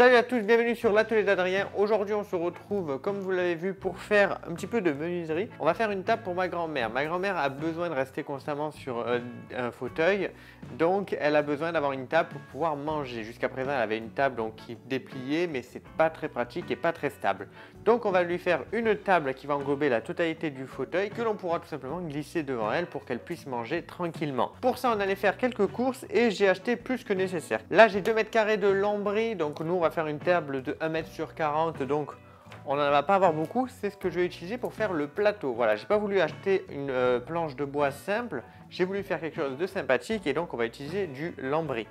Salut à tous, bienvenue sur l'atelier d'Adrien. Aujourd'hui on se retrouve, comme vous l'avez vu, pour faire un petit peu de menuiserie. On va faire une table pour ma grand-mère. Ma grand-mère a besoin de rester constamment sur un fauteuil, donc elle a besoin d'avoir une table pour pouvoir manger. Jusqu'à présent elle avait une table donc, qui dépliait, mais c'est pas très pratique et pas très stable. Donc on va lui faire une table qui va englober la totalité du fauteuil, que l'on pourra tout simplement glisser devant elle pour qu'elle puisse manger tranquillement. Pour ça on allait faire quelques courses et j'ai acheté plus que nécessaire. Là j'ai 2 mètres carrés de lambris, donc nous on va faire une table de 1 mètre sur 40, donc on n'en va pas avoir beaucoup. C'est ce que je vais utiliser pour faire le plateau. Voilà, j'ai pas voulu acheter une planche de bois simple, j'ai voulu faire quelque chose de sympathique et donc on va utiliser du lambris.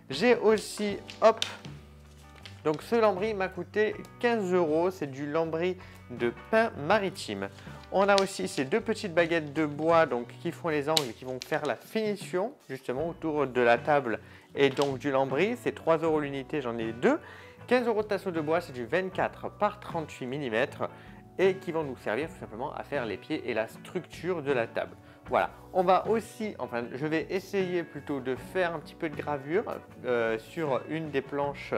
J'ai aussi, hop, donc ce lambris m'a coûté 15 €, c'est du lambris de pin maritime. On a aussi ces 2 petites baguettes de bois donc, qui font les angles et qui vont faire la finition justement autour de la table et donc du lambris. C'est 3 € l'unité, j'en ai 2. 15 € de tasseau de bois, c'est du 24 par 38 mm et qui vont nous servir tout simplement à faire les pieds et la structure de la table. Voilà, on va aussi, enfin je vais essayer plutôt de faire un petit peu de gravure sur une des planches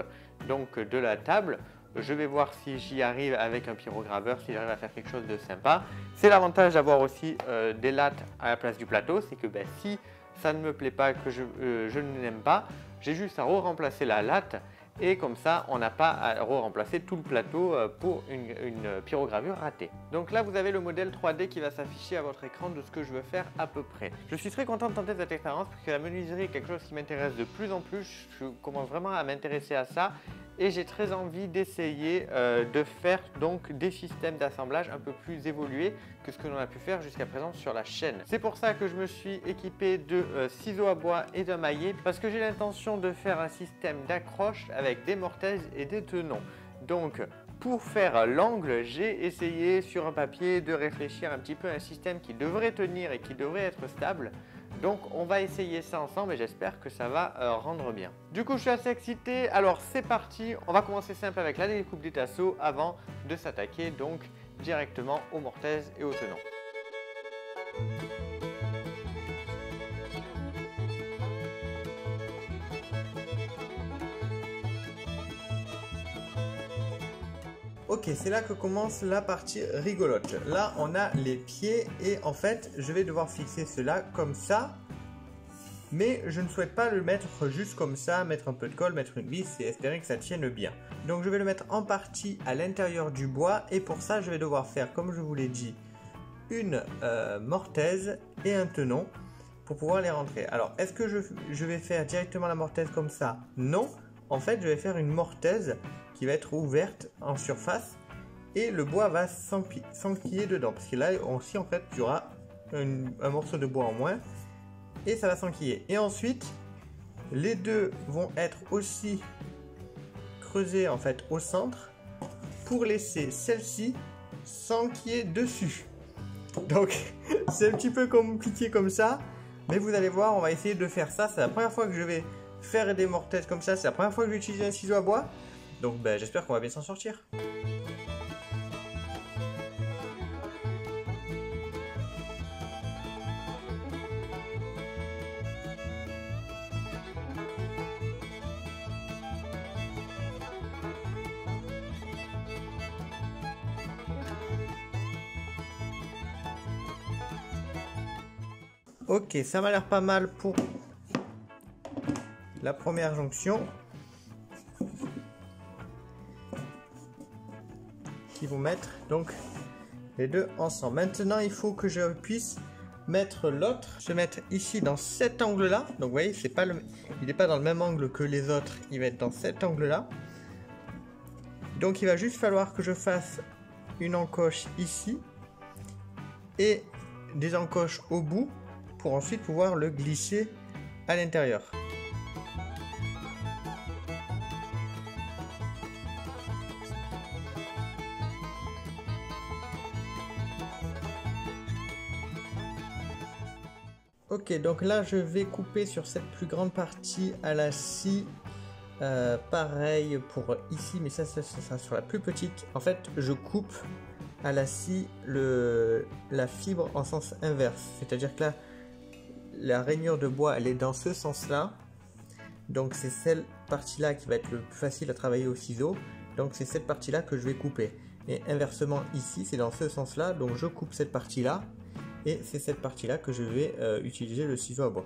donc, de la table. Je vais voir si j'y arrive avec un pyrograveur, si j'arrive à faire quelque chose de sympa. C'est l'avantage d'avoir aussi des lattes à la place du plateau, c'est que si ça ne me plaît pas, que je ne l'aime pas, j'ai juste à remplacer la latte et comme ça on n'a pas à remplacer tout le plateau pour une pyrogravure ratée. Donc là vous avez le modèle 3D qui va s'afficher à votre écran de ce que je veux faire à peu près. Je suis très content de tenter cette expérience parce que la menuiserie est quelque chose qui m'intéresse de plus en plus. Je commence vraiment à m'intéresser à ça. Et j'ai très envie d'essayer de faire donc des systèmes d'assemblage un peu plus évolués que ce que l'on a pu faire jusqu'à présent sur la chaîne. C'est pour ça que je me suis équipé de ciseaux à bois et d'un maillet parce que j'ai l'intention de faire un système d'accroche avec des mortaises et des tenons. Donc pour faire l'angle, j'ai essayé sur un papier de réfléchir un petit peu à un système qui devrait tenir et qui devrait être stable. Donc on va essayer ça ensemble et j'espère que ça va rendre bien. Du coup je suis assez excité, alors c'est parti. On va commencer simple avec la découpe des tasseaux avant de s'attaquer donc directement aux mortaises et aux tenons. Ok, c'est là que commence la partie rigolote. Là, on a les pieds et en fait, je vais devoir fixer cela comme ça. Mais je ne souhaite pas le mettre juste comme ça, mettre un peu de colle, mettre une vis et espérer que ça tienne bien. Donc je vais le mettre en partie à l'intérieur du bois et pour ça, je vais devoir faire, comme je vous l'ai dit, une mortaise et un tenon pour pouvoir les rentrer. Alors, est-ce que je vais faire directement la mortaise comme ça? Non. En fait, je vais faire une mortaise qui va être ouverte en surface et le bois va s'enquiller dedans parce que là aussi en fait il y aura un morceau de bois en moins et ça va s'enquiller. Et ensuite les deux vont être aussi creusés en fait au centre pour laisser celle-ci s'enquiller dessus. Donc c'est un petit peu compliqué comme ça, mais vous allez voir, on va essayer de faire ça. C'est la première fois que je vais faire des mortaises comme ça, c'est la première fois que je vais utiliser un ciseau à bois. Donc j'espère qu'on va bien s'en sortir. Ok, ça m'a l'air pas mal pour la première jonction. Qui vont mettre donc les deux ensemble. Maintenant il faut que je puisse mettre l'autre, se mettre ici dans cet angle là. Donc vous voyez, c'est pas il n'est pas dans le même angle que les autres, il va être dans cet angle là. Donc il va juste falloir que je fasse une encoche ici et des encoches au bout pour ensuite pouvoir le glisser à l'intérieur. Ok, donc là je vais couper sur cette plus grande partie à la scie. Pareil pour ici, mais ça sera sur la plus petite. En fait, je coupe à la scie la fibre en sens inverse. C'est-à-dire que là, la rainure de bois, elle est dans ce sens-là. Donc c'est cette partie-là qui va être le plus facile à travailler au ciseau. Donc c'est cette partie-là que je vais couper. Et inversement ici, c'est dans ce sens-là. Donc je coupe cette partie-là. Et c'est cette partie-là que je vais utiliser le ciseau à bois.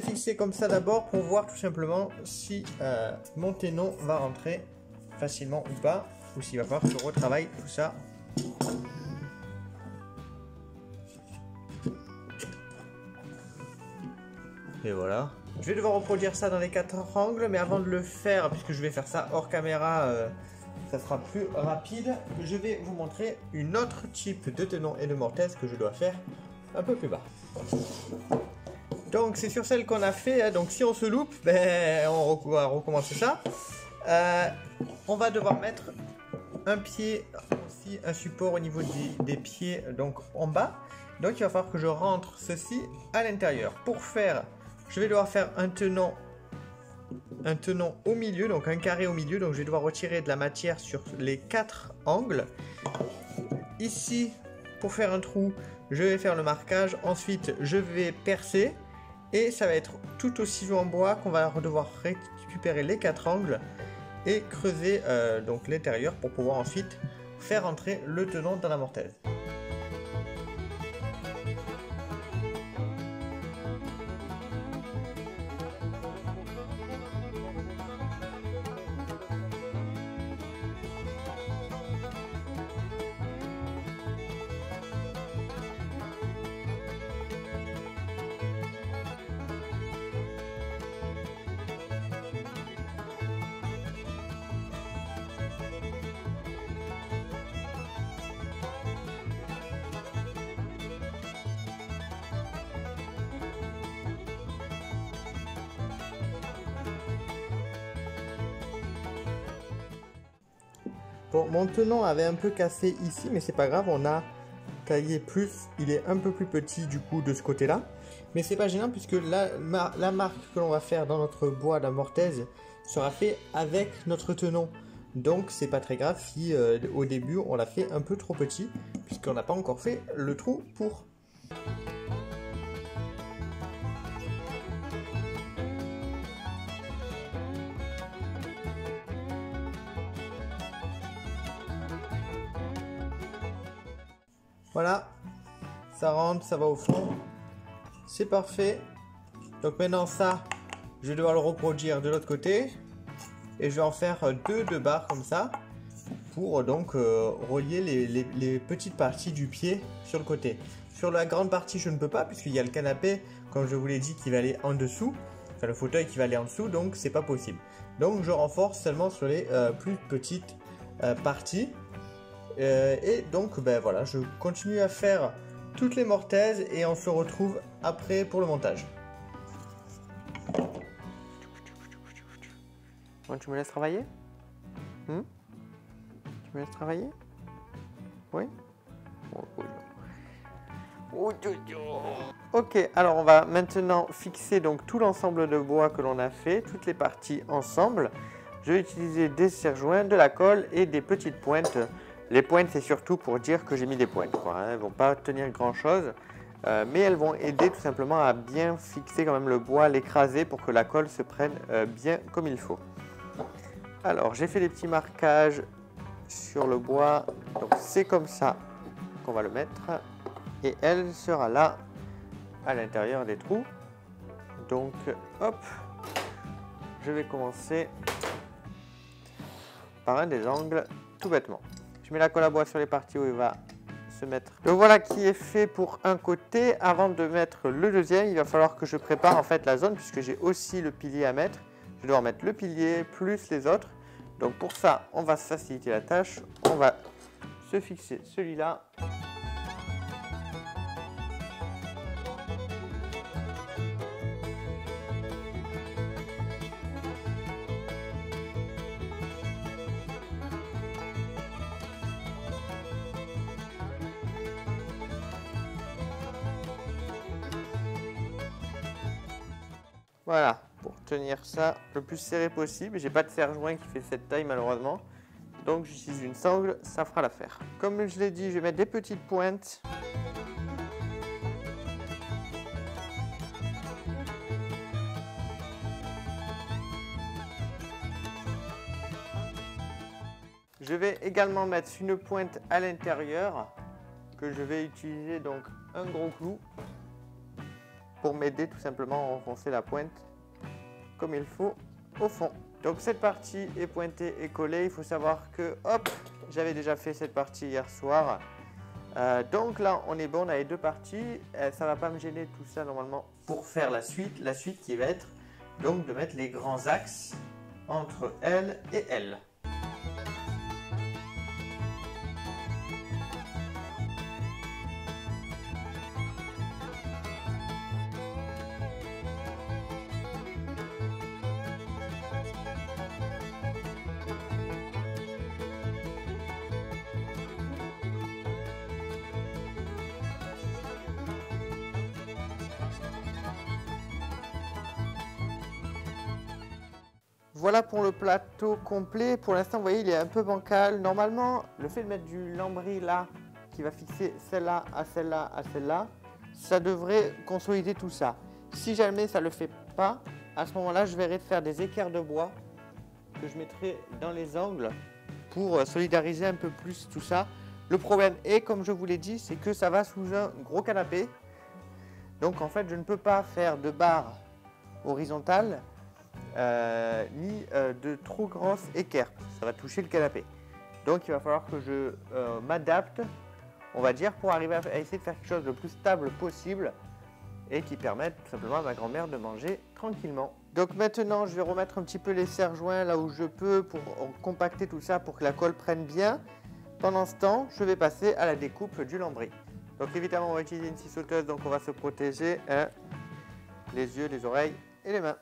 Fixer comme ça d'abord pour voir tout simplement si mon ténon va rentrer facilement ou pas, ou s'il va falloir que je retravaille tout ça. Et voilà. Je vais devoir reproduire ça dans les 4 angles, mais avant de le faire, puisque je vais faire ça hors caméra, ça sera plus rapide, je vais vous montrer une autre type de tenon et de mortaise que je dois faire un peu plus bas. Donc c'est sur celle qu'on a fait, hein. Donc si on se loupe, ben, on va recommencer ça. On va devoir mettre un pied, aussi un support au niveau des pieds, donc en bas. Donc il va falloir que je rentre ceci à l'intérieur. Pour faire, je vais devoir faire un tenon au milieu, donc un carré au milieu. Donc je vais devoir retirer de la matière sur les 4 angles. Ici, pour faire un trou, je vais faire le marquage. Ensuite, je vais percer. Et ça va être tout au ciseau en bois qu'on va devoir récupérer les 4 angles et creuser donc l'intérieur pour pouvoir ensuite faire entrer le tenon dans la mortaise. Bon, mon tenon avait un peu cassé ici, mais c'est pas grave, on a taillé plus, il est un peu plus petit du coup de ce côté-là. Mais c'est pas gênant puisque la marque que l'on va faire dans notre bois de mortaise sera fait avec notre tenon. Donc c'est pas très grave si au début on l'a fait un peu trop petit, puisqu'on n'a pas encore fait le trou pour. Voilà, ça rentre, ça va au fond, c'est parfait. Donc maintenant ça, je vais devoir le reproduire de l'autre côté. Et je vais en faire 2 de barres comme ça, pour donc relier les petites parties du pied sur le côté. Sur la grande partie je ne peux pas, puisqu'il y a le canapé, comme je vous l'ai dit, qui va aller en dessous. Enfin le fauteuil qui va aller en dessous, donc c'est pas possible. Donc je renforce seulement sur les plus petites parties. Et donc ben voilà, je continue à faire toutes les mortaises et on se retrouve après pour le montage. Bon, tu me laisses travailler? Tu me laisses travailler? Oui? Ok, alors on va maintenant fixer donc tout l'ensemble de bois que l'on a fait, toutes les parties ensemble. Je vais utiliser des serre-joints, de la colle et des petites pointes. Les pointes, c'est surtout pour dire que j'ai mis des pointes, quoi, hein. Elles ne vont pas tenir grand-chose, mais elles vont aider tout simplement à bien fixer quand même le bois, l'écraser pour que la colle se prenne bien comme il faut. Alors, j'ai fait des petits marquages sur le bois, donc c'est comme ça qu'on va le mettre, et elle sera là, à l'intérieur des trous. Donc, hop, je vais commencer par un des angles, tout bêtement. Je mets la colle à bois sur les parties où il va se se mettre. Le voilà qui est fait pour un côté. Avant de mettre le deuxième, il va falloir que je prépare en fait la zone puisque j'ai aussi le pilier à mettre. Je vais devoir mettre le pilier plus les autres. Donc pour ça, on va se faciliter la tâche. On va se fixer celui-là. Voilà, pour tenir ça le plus serré possible. J'ai pas de serre-joint qui fait cette taille malheureusement. Donc j'utilise une sangle, ça fera l'affaire. Comme je l'ai dit, je vais mettre des petites pointes. Je vais également mettre une pointe à l'intérieur que je vais utiliser donc un gros clou pour m'aider tout simplement à enfoncer la pointe comme il faut au fond. Donc cette partie est pointée et collée. Il faut savoir que hop, j'avais déjà fait cette partie hier soir. Donc là on est bon, on a les deux parties. Ça va pas me gêner tout ça normalement pour faire la suite qui va être donc de mettre les grands axes entre elle et elle. Voilà pour le plateau complet. Pour l'instant, vous voyez, il est un peu bancal. Normalement, le fait de mettre du lambris là, qui va fixer celle-là à celle-là à celle-là, ça devrait consolider tout ça. Si jamais ça ne le fait pas, à ce moment-là, je verrai de faire des équerres de bois que je mettrai dans les angles pour solidariser un peu plus tout ça. Le problème est, comme je vous l'ai dit, c'est que ça va sous un gros canapé. Donc en fait, je ne peux pas faire de barre horizontale ni de trop grosses équerres, ça va toucher le canapé. Donc il va falloir que je m'adapte, on va dire, pour arriver à essayer de faire quelque chose le plus stable possible et qui permette tout simplement à ma grand-mère de manger tranquillement. Donc maintenant je vais remettre un petit peu les serre-joints là où je peux pour compacter tout ça pour que la colle prenne bien. Pendant ce temps, je vais passer à la découpe du lambris. Donc évidemment on va utiliser une scie sauteuse, donc on va se protéger les yeux, les oreilles et les mains.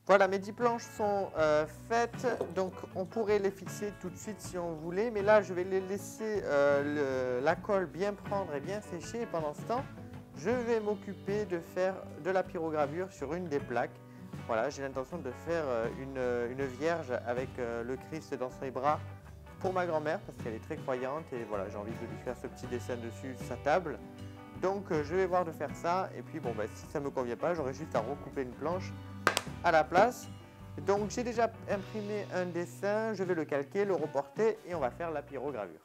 Voilà, mes 10 planches sont faites, donc on pourrait les fixer tout de suite si on voulait, mais là je vais les laisser la colle bien prendre et bien sécher, et pendant ce temps, je vais m'occuper de faire de la pyrogravure sur une des plaques. Voilà, j'ai l'intention de faire une vierge avec le Christ dans ses bras pour ma grand-mère, parce qu'elle est très croyante, et voilà, j'ai envie de lui faire ce petit dessin dessus, sa table. Donc je vais voir de faire ça, et puis bon, bah, si ça ne me convient pas, j'aurai juste à recouper une planche à la place. Donc j'ai déjà imprimé un dessin, je vais le calquer, le reporter et on va faire la pyrogravure.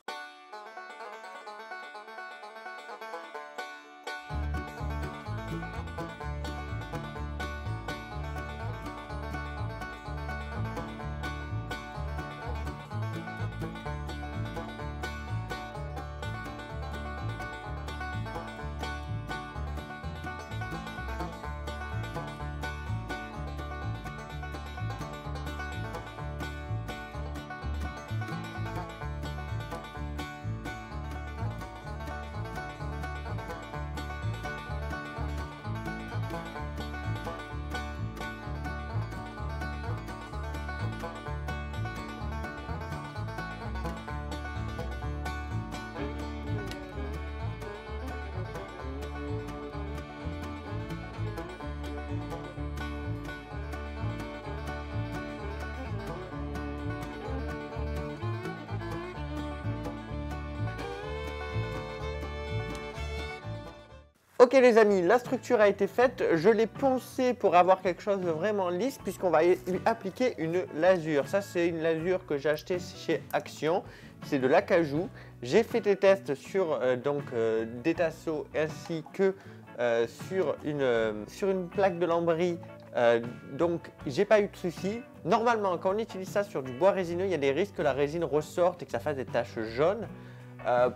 Ok les amis, la structure a été faite, je l'ai poncée pour avoir quelque chose de vraiment lisse puisqu'on va lui appliquer une lasure. Ça c'est une lasure que j'ai achetée chez Action, c'est de l'acajou. J'ai fait des tests sur des tasseaux ainsi que sur une plaque de lambris, donc j'ai pas eu de soucis. Normalement quand on utilise ça sur du bois résineux, il y a des risques que la résine ressorte et que ça fasse des taches jaunes.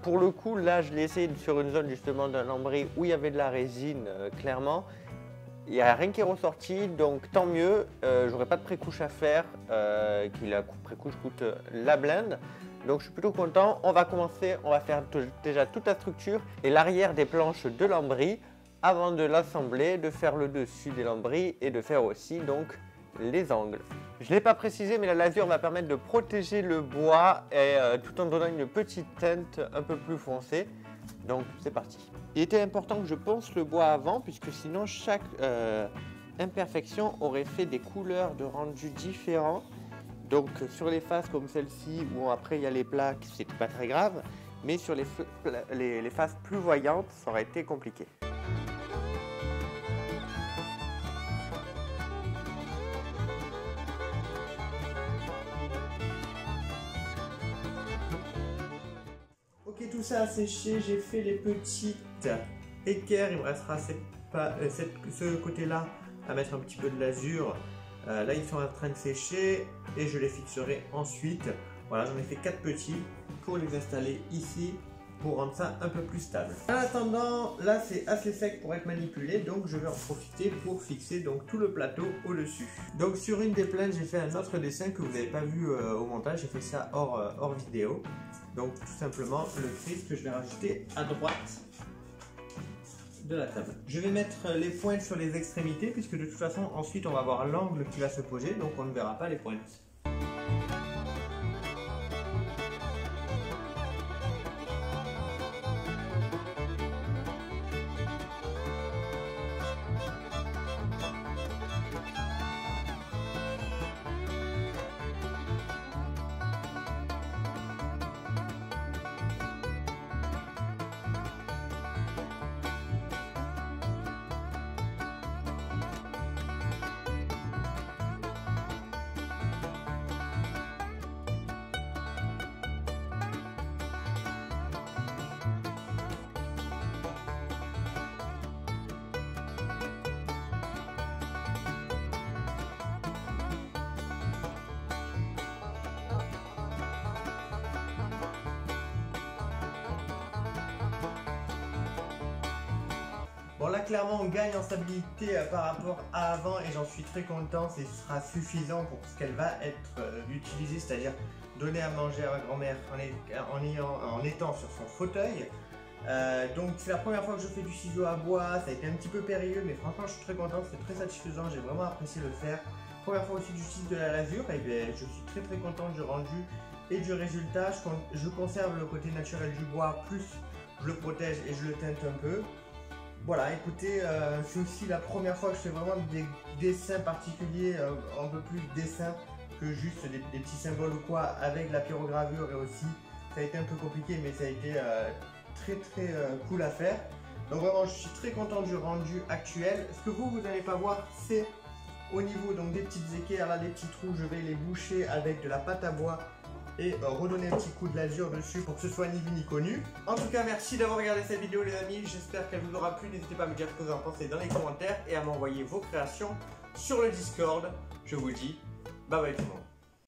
Pour le coup, là, je l'ai essayé sur une zone justement d'un lambris où il y avait de la résine, clairement. Il n'y a rien qui est ressorti, donc tant mieux. J'aurai pas de pré-couche à faire, qui la pré-couche coûte la blinde. Donc je suis plutôt content. On va commencer, on va faire déjà toute la structure et l'arrière des planches de lambris avant de l'assembler, de faire le dessus des lambris et de faire aussi donc les angles. Je ne l'ai pas précisé, mais la lasure va permettre de protéger le bois et tout en donnant une petite teinte un peu plus foncée. Donc c'est parti. Il était important que je ponce le bois avant puisque sinon chaque imperfection aurait fait des couleurs de rendu différents. Donc sur les faces comme celle-ci où après il y a les plaques, c'était pas très grave. Mais sur les faces plus voyantes, ça aurait été compliqué. Ok, tout ça a séché, j'ai fait les petites équerres, il me restera ce côté-là à mettre un petit peu de lasure. Là, ils sont en train de sécher et je les fixerai ensuite. Voilà, j'en ai fait 4 petits pour les installer ici pour rendre ça un peu plus stable. En attendant, là c'est assez sec pour être manipulé, donc je vais en profiter pour fixer donc tout le plateau au-dessus. Donc sur une des plaines, j'ai fait un autre dessin que vous n'avez pas vu au montage, j'ai fait ça hors vidéo. Donc tout simplement le Christ que je vais rajouter à droite de la table. Je vais mettre les pointes sur les extrémités puisque de toute façon ensuite on va voir l'angle qui va se poser, donc on ne verra pas les pointes. Bon là clairement on gagne en stabilité par rapport à avant et j'en suis très content, ce sera suffisant pour ce qu'elle va être utilisée, c'est-à-dire donner à manger à ma grand-mère en étant sur son fauteuil. Donc c'est la première fois que je fais du ciseau à bois, ça a été un petit peu périlleux mais franchement je suis très content, c'est très satisfaisant, j'ai vraiment apprécié le faire. Première fois aussi que j'utilise de la lasure et bien, je suis très content du rendu et du résultat. Je conserve le côté naturel du bois, plus je le protège et je le teinte un peu. Voilà, écoutez, c'est aussi la première fois que je fais vraiment des dessins particuliers, un peu plus de dessins que juste des petits symboles ou quoi, avec la pyrogravure et aussi, ça a été un peu compliqué mais ça a été très cool à faire. Donc vraiment, je suis très content du rendu actuel. Ce que vous n'allez pas voir, c'est au niveau donc, des petites équerres, là, des petits trous, je vais les boucher avec de la pâte à bois et redonner un petit coup de lasure dessus pour que ce soit ni vu ni connu. En tout cas, merci d'avoir regardé cette vidéo les amis, j'espère qu'elle vous aura plu. N'hésitez pas à me dire ce que vous en pensez dans les commentaires et à m'envoyer vos créations sur le Discord. Je vous dis bye bye tout le monde.